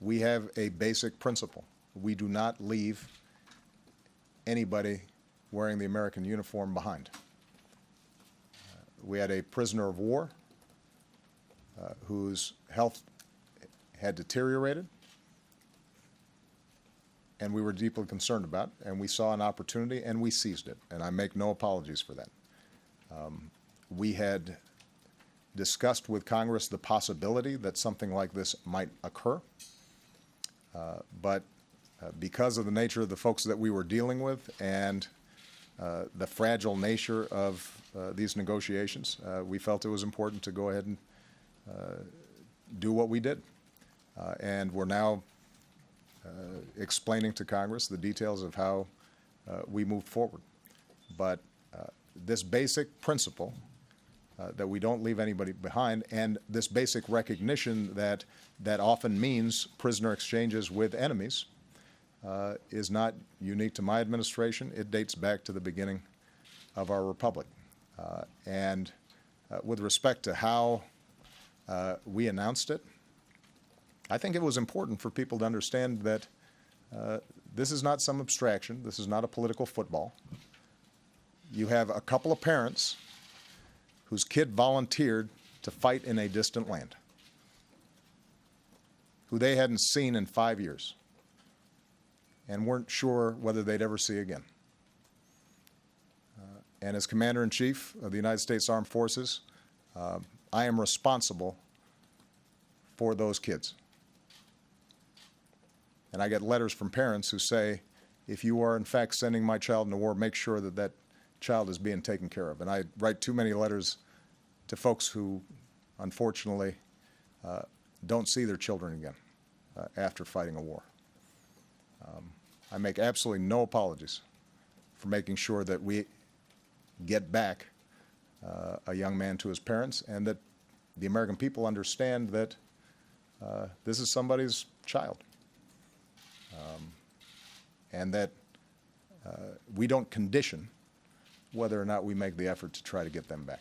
we have a basic principle. We do not leave anybody wearing the American uniform behind. We had a prisoner of war whose health had deteriorated, and we were deeply concerned about, and we saw an opportunity, and we seized it, and I make no apologies for that. We had discussed with Congress the possibility that something like this might occur, but because of the nature of the folks that we were dealing with and the fragile nature of these negotiations, we felt it was important to go ahead and do what we did. And we're now explaining to Congress the details of how we moved forward. But this basic principle that we don't leave anybody behind, and this basic recognition that that often means prisoner exchanges with enemies, is not unique to my administration. It dates back to the beginning of our republic. And with respect to how we announced it, I think it was important for people to understand that this is not some abstraction. This is not a political football. You have a couple of parents whose kid volunteered to fight in a distant land, who they hadn't seen in 5 years and weren't sure whether they'd ever see again. And as Commander-in-Chief of the United States Armed Forces, I am responsible for those kids. And I get letters from parents who say, if you are in fact sending my child into war, make sure that that child is being taken care of. And I write too many letters to folks who, unfortunately, don't see their children again after fighting a war. I make absolutely no apologies for making sure that we get back a young man to his parents, and that the American people understand that this is somebody's child, and that we don't condition whether or not we make the effort to try to get them back.